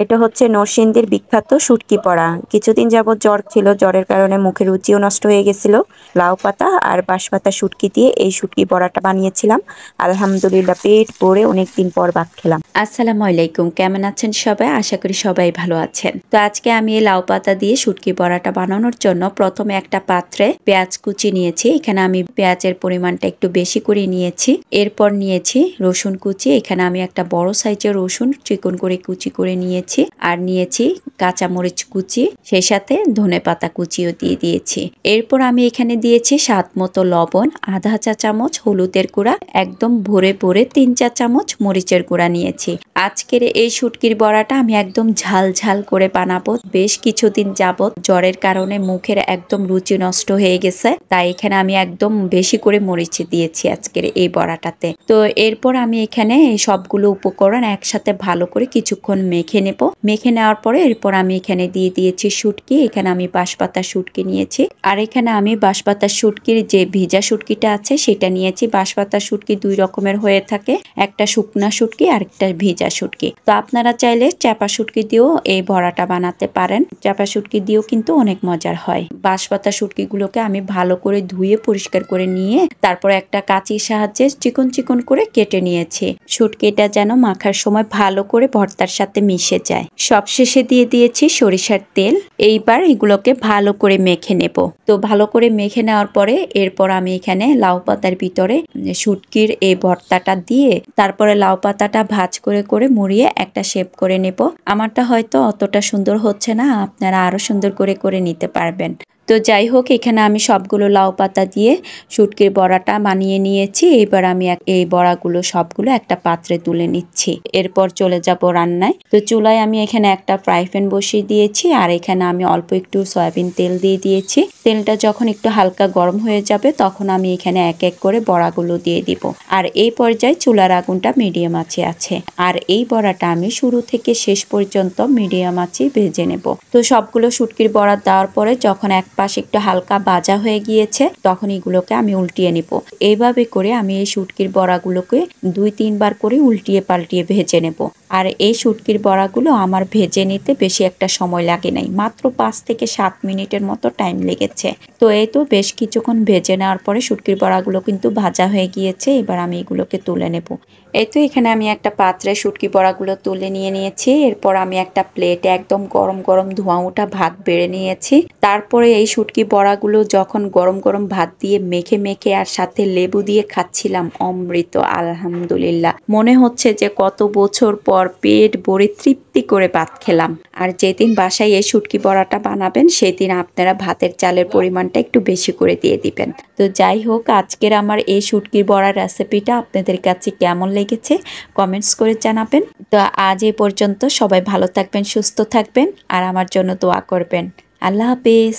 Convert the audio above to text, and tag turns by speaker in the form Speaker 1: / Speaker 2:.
Speaker 1: এটা হচ্ছে নরসিংদীর বিখ্যাত শুটকি বড়া। কিছুদিন যাবত জ্বর ছিল, জ্বরের কারণে মুখের রুচিও নষ্ট হয়ে গেছিল। লাউ পাতা আর বাঁশ পাতা শুটকি দিয়ে এই শুটকি বড়াটা বানিয়েছিলাম। আলহামদুলিল্লাহ পেট ভরে অনেকদিন পর ভাত খেলাম। আসসালামু আলাইকুম, কেমন আছেন সবাই? আশা করি সবাই ভালো আছেন। তো আজকে আমি এই লাউ পাতা দিয়ে শুটকি বড়াটা বানানোর জন্য প্রথমে একটা পাত্রে পেঁয়াজ কুচি নিয়েছি। এখানে আমি পেঁয়াজের পরিমাণটা একটু বেশি করে নিয়েছি। এরপর নিয়েছি রসুন কুচি। এখানে আমি একটা বড় সাইজের রসুন চিকন করে কুচি করে নিয়েছি। আর নিয়েছি কাঁচামরিচ কুচি, সেই সাথে ধনেপাতা কুচিও দিয়ে দিয়েছি। এরপর আমি এখানে দিয়েছি স্বাদ মতো লবণ, আধা চা চামচ হলুদের গুঁড়া, একদম ভরে ভরে 3-4 চামচ মরিচের গুঁড়া নিয়েছি। আজকের এই শুটকির বড়াটা আমি একদম ঝাল ঝাল করে বানাবো। বেশ কিছুদিন যাবত জ্বরের কারণে মুখের একদম রুচি নষ্ট হয়ে গেছে, তাই এখানে আমি একদম বেশি করে মরিচ দিয়েছি আজকের এই বড়াটাতে। তো এরপর আমি এখানে এই সবগুলো উপকরণ একসাথে ভালো করে কিছুক্ষণ মেখে নেব। মেখে নেওয়ার পরে এরপর আমি এখানে দিয়ে দিয়েছি শুটকি। এখানে আমি বাঁশপাতা শুটকি নিয়েছি। আর এখানে আমি বাঁশপাতা শুটকির যে ভিজা শুটকিটা আছে সেটা নিয়েছি। বাঁশপাতা শুটকি 2 রকমের হয়ে থাকে, একটা শুকনা শুটকি আর একটা ভিজা শুটকি। তো আপনারা চাইলে চাপা শুটকি দিয়েও এই বড়াটা বানাতে পারেন। চাপা শুটকি দিয়েও কিন্তু অনেক মজার হয়। বাঁশপাতা শুটকিগুলোকে আমি ভালো করে ধুয়ে পরিষ্কার করে নিয়ে তারপর একটা কাঁচির সাহায্যে চিকন চিকন করে কেটে নিয়েছি। শুটকিটা যেন মাখার সময় ভালো করে ভর্তার সাথে মিশে যায়। সবশেষে দিয়ে দিয়েছি সরিষার তেল। এইবার এগুলোকে ভালো করে মেখে নেব। তো ভালো করে মেখে নেওয়ার পরে এরপর আমি এখানে লাউ পাতার ভিতরে শুটকির এই ভর্তাটা দিয়ে তারপরে লাউ পাতাটা ভাজ করে করে মুড়িয়ে একটা শেপ করে নেব। আমারটা হয়তো অতটা সুন্দর হচ্ছে না, আপনারা আরো সুন্দর করে করে নিতে পারবেন। তো যাই হোক, এখানে আমি সবগুলো লাউ পাতা দিয়ে শুটকির বড়াটা বানিয়ে নিয়েছি। এবার আমি এই বড়াগুলো সবগুলো একটা পাত্রে তুলে নিচ্ছি। এরপর চলে যাব রান্নায়। তো চুলায় আমি এখানে একটা ফ্রাই প্যান বসিয়ে দিয়েছি আর এখানে আমি অল্প একটু সয়াবিন তেল দিয়ে দিয়েছি। তেলটা যখন একটু হালকা গরম হয়ে যাবে তখন আমি এখানে এক এক করে বড়াগুলো দিয়ে দিব। আর এই পর্যায়ে চুলার আগুনটা মিডিয়াম আঁচে আছে। আর এই বড়াটা আমি শুরু থেকে শেষ পর্যন্ত মিডিয়াম আঁচে ভেজে নেব। তো সবগুলো শুটকির বড়া দেওয়ার পরে যখন এক পাশ একটু হালকা ভাজা হয়ে গিয়েছে তখন এগুলোকে আমি উল্টিয়ে নিব। এইভাবে করে আমি এই শুটকির বড়াগুলোকে 2-3 বার করে উল্টিয়ে পাল্টিয়ে ভেজে নেব। আর এই শুটকির বড়াগুলো আমার ভেজে নিতে বেশি একটা সময় লাগে নাই, মাত্র 5 থেকে 7 মিনিটের মতো টাইম লেগেছে। তো এই তো বেশ কিছুক্ষণ ভেজে নেওয়ার পরে শুটকির বড়াগুলো কিন্তু ভাজা হয়ে গিয়েছে। এবার আমি এগুলোকে তুলে নেব। এই তো এখানে আমি একটা পাত্রে শুটকি বড়াগুলো তুলে নিয়েছি। এরপর আমি একটা প্লেটে একদম গরম গরম ধোঁয়া ওঠা ভাত বেড়ে নিয়েছি। তারপরে এই শুটকি বড়াগুলো যখন গরম গরম ভাত দিয়ে মেখে মেখে আর সাথে লেবু দিয়ে খাচ্ছিলাম, অমৃত। আলহামদুলিল্লাহ, মনে হচ্ছে যে কত বছর পর পেট ভরে তৃপ্তি করে ভাত খেলাম। আর যেদিন বাসায় এই শুটকি বড়াটা বানাবেন সেদিন আপনারা ভাতের চালের পরিমাণটা একটু বেশি করে দিয়ে দিবেন। তো যাই হোক, আজকের আমার এই শুটকি বড়ার রেসিপিটা আপনাদের কাছে কেমন লেগেছে কমেন্টস করে জানাবেন। তো আজ এই পর্যন্ত, সবাই ভালো থাকবেন, সুস্থ থাকবেন আর আমার জন্য দোয়া করবেন। আল্লাহ হাফেজ।